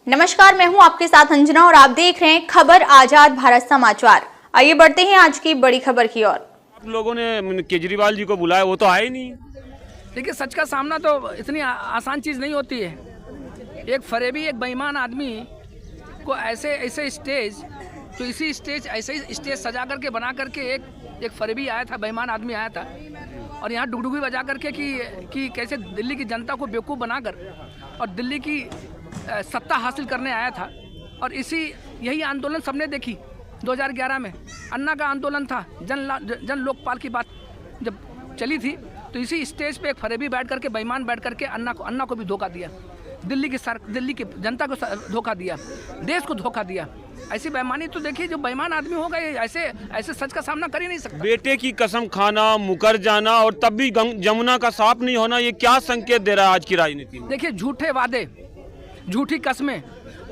नमस्कार, मैं हूं आपके साथ अंजना और आप देख रहे हैं खबर आजाद भारत समाचार। आइए बढ़ते हैं आज की बड़ी खबर की ओर। आप लोगों ने केजरीवाल जी को बुलाया, वो तो आए नहीं। देखिए, सच का सामना तो इतनी आसान चीज़ नहीं होती है। एक फरेबी, एक बेईमान आदमी को ऐसे स्टेज, तो इसी स्टेज ऐसे ही स्टेज सजा करके बना करके एक फरेबी आया था, बेईमान आदमी आया था और यहाँ डुगडुगी बजा करके कि कैसे दिल्ली की जनता को बेवकूफ़ बनाकर और दिल्ली की सत्ता हासिल करने आया था। और यही आंदोलन सबने देखी 2011 में अन्ना का आंदोलन था। जन लोकपाल की बात जब चली थी तो इसी स्टेज पे एक फरेबी बैठ करके, बेईमान बैठ करके अन्ना को भी धोखा दिया, दिल्ली की जनता को धोखा दिया, देश को धोखा दिया। ऐसी बेईमानी तो देखिए, जो बेईमान आदमी होगा ये ऐसे सच का सामना कर ही नहीं सकता। बेटे की कसम खाना, मुकर जाना और तब भी जमुना का साफ नहीं होना, ये क्या संकेत दे रहा है आज की राजनीति में? देखिए, झूठे वादे, झूठी कस्में।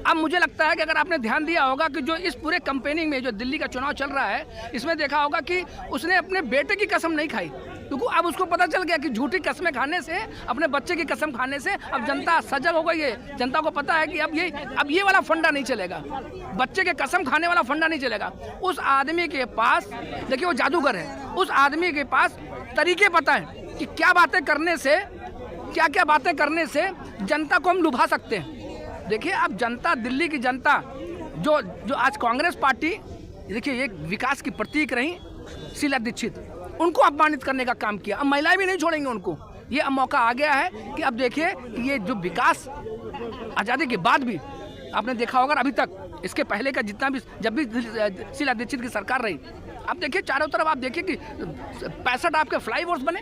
अब मुझे लगता है कि अगर आपने ध्यान दिया होगा कि जो इस पूरे कैंपेनिंग में जो दिल्ली का चुनाव चल रहा है, इसमें देखा होगा कि उसने अपने बेटे की कसम नहीं खाई, क्योंकि अब उसको पता चल गया कि झूठी कस्में खाने से, अपने बच्चे की कसम खाने से अब जनता सजग हो गई है। जनता को पता है कि अब ये वाला फंडा नहीं चलेगा, बच्चे के कसम खाने वाला फंडा नहीं चलेगा। उस आदमी के पास, देखिए वो जादूगर है, उस आदमी के पास तरीके पता है कि क्या बातें करने से, क्या बातें करने से जनता को हम लुभा सकते हैं। देखिए, अब जनता, दिल्ली की जनता जो आज कांग्रेस पार्टी, देखिए एक विकास की प्रतीक रही शीला दीक्षित, उनको अपमानित करने का काम किया। अब महिलाएं भी नहीं छोड़ेंगे उनको। ये अब मौका आ गया है कि अब देखिए कि ये जो विकास आज़ादी के बाद भी आपने देखा होगा, अभी तक इसके पहले का जितना भी, जब भी शीला दीक्षित की सरकार रही, अब देखिए चारों तरफ आप देखिए कि 65 आपके फ्लाईओवर्स बने,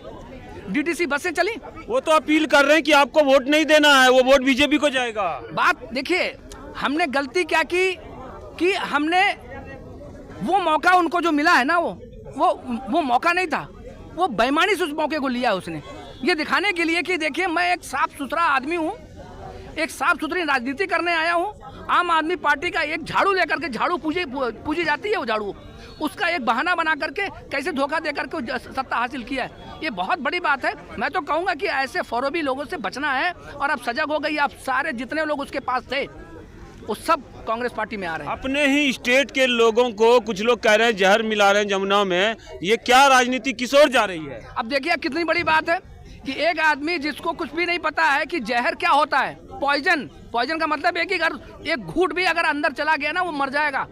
डीटीसी बसें चली। वो तो अपील कर रहे हैं कि आपको वोट नहीं देना है, वो वोट बीजेपी को जाएगा। बात देखिए, हमने गलती क्या की कि हमने वो मौका उनको जो मिला है ना, वो मौका नहीं था, वो बेईमानी से उस मौके को लिया उसने, ये दिखाने के लिए कि देखिए मैं एक साफ सुथरा आदमी हूँ, एक साफ सुथरी राजनीति करने आया हूँ। आम आदमी पार्टी का एक झाड़ू लेकर के, झाड़ू पूजी जाती है, वो झाड़ू उसका एक बहाना बना करके कैसे धोखा दे करके सत्ता हासिल किया है, ये बहुत बड़ी बात है। मैं तो कहूँगा कि ऐसे फरेबी लोगों से बचना है और अब सजग हो गई। आप सारे जितने लोग उसके पास थे वो सब कांग्रेस पार्टी में आ रहे हैं। अपने ही स्टेट के लोगों को कुछ लोग कह रहे हैं जहर मिला रहे हैं जमुना में, ये क्या राजनीति किस ओर जा रही है? अब देखिए कितनी बड़ी बात है कि एक आदमी जिसको कुछ भी नहीं पता है कि जहर क्या होता है, पॉइजन का मतलब है कि अगर एक घूंट भी अगर अंदर चला गया ना, वो मर जाएगा।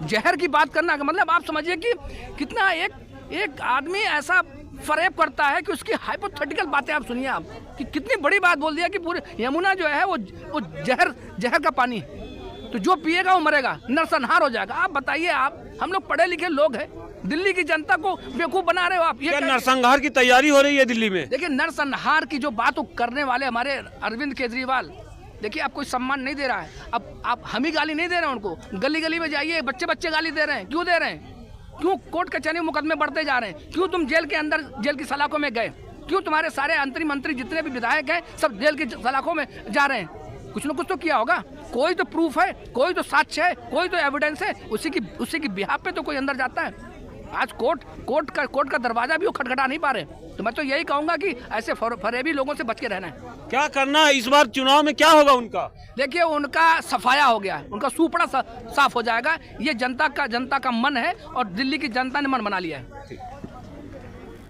जहर की बात करना का मतलब आप समझिए कि कितना एक आदमी ऐसा फरेब करता है कि उसकी हाइपोथेटिकल बातें आप सुनिए, आप कि कितनी बड़ी बात बोल दिया कि पूरे यमुना जो है वो जहर का पानी है, तो जो पिएगा वो मरेगा, नरसंहार हो जाएगा। आप बताइए, हम लोग पढ़े लिखे लोग हैं, दिल्ली की जनता को बेवकूफ बना रहे हो आप। ये नरसंहार की तैयारी हो रही है दिल्ली में? देखिए, नरसंहार की जो बात करने वाले हमारे अरविंद केजरीवाल, देखिए आप कोई सम्मान नहीं दे रहा है। अब आप हम ही गाली नहीं दे रहे हैं उनको, गली गली में जाइए, बच्चे गाली दे रहे हैं। क्यों दे रहे हैं? क्यों कोर्ट कचहरी मुकदमे बढ़ते जा रहे हैं? क्यों तुम जेल के अंदर, जेल की सलाखों में गए? क्यों तुम्हारे सारे मंत्री जितने भी विधायक हैं सब जेल की सलाखों में जा रहे हैं? कुछ न कुछ तो किया होगा, कोई तो प्रूफ है, कोई तो साक्ष्य है, कोई तो एविडेंस है, उसी की बिहाफ पे तो कोई अंदर जाता है। आज कोर्ट का दरवाजा भी वो खटखटा नहीं पा रहे। तो मैं तो यही कहूंगा कि ऐसे फरेबी लोगों से बच के रहना है। क्या करना है इस बार चुनाव में, क्या होगा उनका? देखिए, उनका सफाया हो गया है, उनका सुपड़ा साफ हो जाएगा। ये जनता का मन है और दिल्ली की जनता ने मन बना लिया है।